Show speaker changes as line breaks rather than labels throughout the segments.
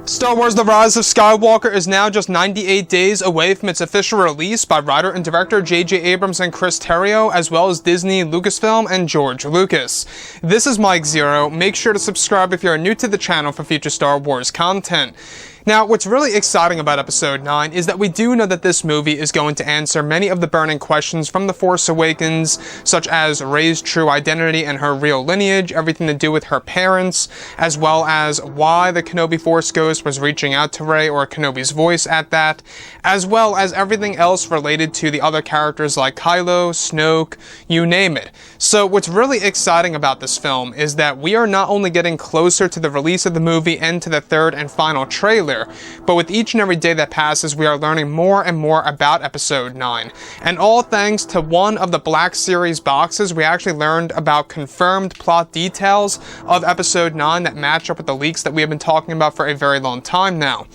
Star Wars The Rise of Skywalker is now just 98 days away from its official release by writer and director J.J. Abrams and Chris Terrio, as well as Disney, Lucasfilm, and George Lucas. This is Mike Zero. Make sure to subscribe if you're new to the channel for future Star Wars content. Now, what's really exciting about Episode 9 is that we do know that this movie is going to answer many of the burning questions from The Force Awakens, such as Rey's true identity and her real lineage, everything to do with her parents, as well as why the Kenobi Force Ghost was reaching out to Rey, or Kenobi's voice at that, as well as everything else related to the other characters like Kylo, Snoke, you name it. So what's really exciting about this film is that we are not only getting closer to the release of the movie and to the third and final trailer, but with each and every day that passes, we are learning more and more about Episode 9. And all thanks to one of the Black Series boxes, we actually learned about confirmed plot details of Episode 9 that match up with the leaks that we have been talking about for a very long time now.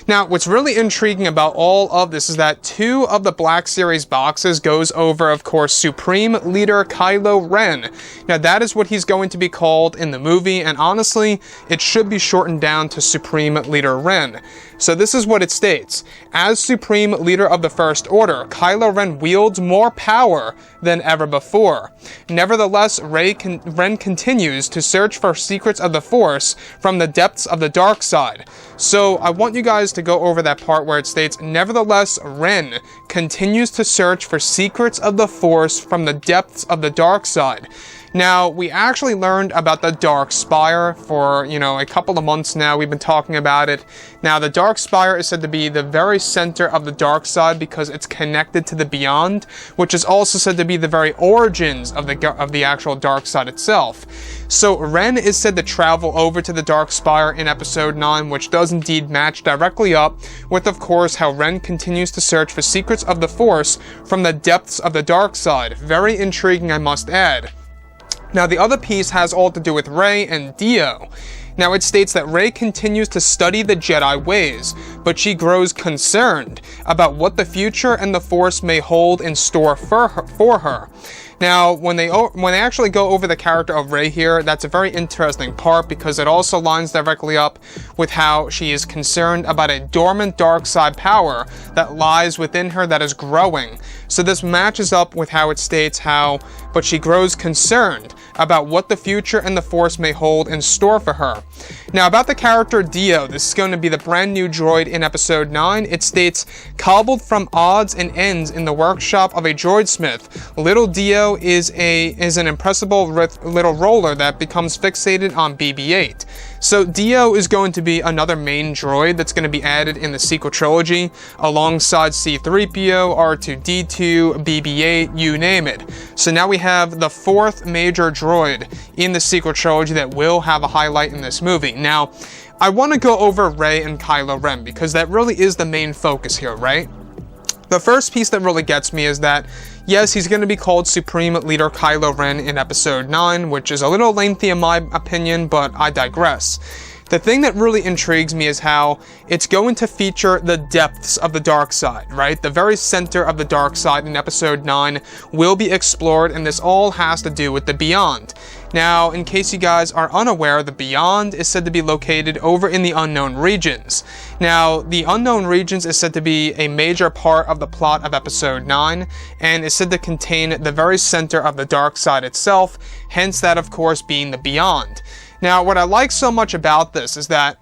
Now, what's really intriguing about all of this is that two of the Black Series boxes goes over, of course, Supreme Leader Kylo Ren. Now, that is what he's going to be called in the movie, and honestly, it should be shortened down to Supreme Leader Ren. So this is what it states. As Supreme Leader of the First Order, Kylo Ren wields more power than ever before. Nevertheless, Ren continues to search for secrets of the Force from the depths of the dark side. So I want you guys to go over that part where it states, nevertheless, Ren continues to search for secrets of the Force from the depths of the dark side. Now, we actually learned about the Dark Spire for, a couple of months now. We've been talking about it. Now, the Dark Spire is said to be the very center of the dark side because it's connected to the Beyond, which is also said to be the very origins of the actual dark side itself. So, Ren is said to travel over to the Dark Spire in Episode 9, which does indeed match directly up with, of course, how Ren continues to search for secrets of the Force from the depths of the dark side. Very intriguing, I must add. Now, the other piece has all to do with Rey and Dio. Now, it states that Rey continues to study the Jedi ways, but she grows concerned about what the future and the Force may hold in store for her. Now, when they actually go over the character of Rey here, that's a very interesting part because it also lines directly up with how she is concerned about a dormant dark side power that lies within her that is growing. So this matches up with how it states but she grows concerned about what the future and the Force may hold in store for her. Now, about the character Dio, this is going to be the brand new droid in Episode 9. It states, cobbled from odds and ends in the workshop of a droidsmith, little Dio is an impressible little roller that becomes fixated on BB-8. So Dio is going to be another main droid that's going to be added in the sequel trilogy, alongside C-3PO, R2-D2, BB-8, you name it. So now we have the fourth major droid in the sequel trilogy that will have a highlight in this movie. Now, I want to go over Rey and Kylo Ren because that really is the main focus here, right? The first piece that really gets me is that, yes, he's going to be called Supreme Leader Kylo Ren in Episode 9, which is a little lengthy in my opinion, but I digress. The thing that really intrigues me is how it's going to feature the depths of the dark side, right? The very center of the dark side in Episode 9 will be explored, and this all has to do with the Beyond. Now, in case you guys are unaware, the Beyond is said to be located over in the Unknown Regions. Now, the Unknown Regions is said to be a major part of the plot of Episode 9, and is said to contain the very center of the dark side itself, hence that, of course, being the Beyond. Now, what I like so much about this is that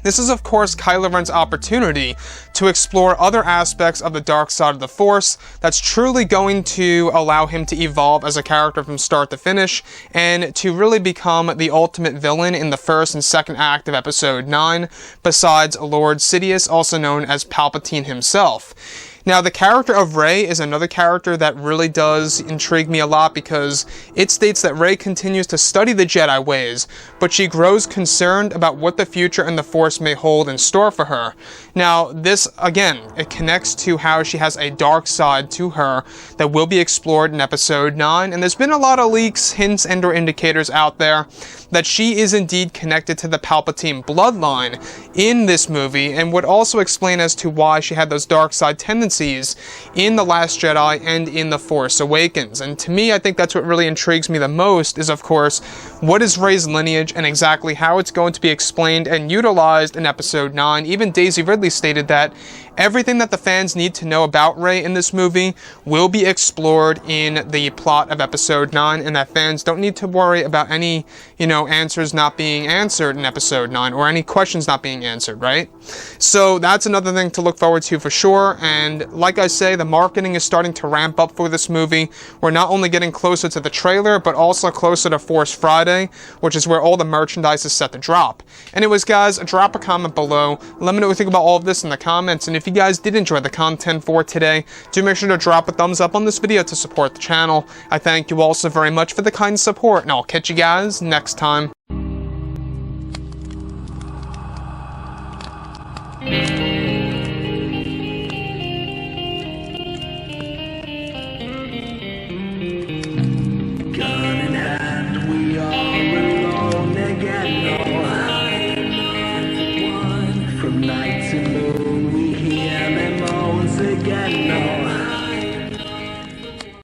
this is, of course, Kylo Ren's opportunity to explore other aspects of the dark side of the Force that's truly going to allow him to evolve as a character from start to finish and to really become the ultimate villain in the first and second act of Episode 9, besides Lord Sidious, also known as Palpatine himself. Now, the character of Rey is another character that really does intrigue me a lot because it states that Rey continues to study the Jedi ways, but she grows concerned about what the future and the Force may hold in store for her. Now, this, again, it connects to how she has a dark side to her that will be explored in Episode 9, and there's been a lot of leaks, hints, and or indicators out there that she is indeed connected to the Palpatine bloodline in this movie, and would also explain as to why she had those dark side tendencies in The Last Jedi and in The Force Awakens. And to me, I think that's what really intrigues me the most is, of course, what is Rey's lineage, and exactly how it's going to be explained and utilized in Episode 9. Even Daisy Ridley stated that everything that the fans need to know about Rey in this movie will be explored in the plot of Episode 9, and that fans don't need to worry about any, answers not being answered in Episode 9, or any questions not being answered, right? So that's another thing to look forward to for sure, and like I say, the marketing is starting to ramp up for this movie. We're not only getting closer to the trailer, but also closer to Force Friday, which is where all the merchandise is set to drop. Anyways, guys, drop a comment below. Let me know what you think about all of this in the comments, and if you guys did enjoy the content for today, do make sure to drop a thumbs up on this video to support the channel. I thank you all so very much for the kind support, and I'll catch you guys next time.
Gun in hand, we are alone again. No hiding from night to moon.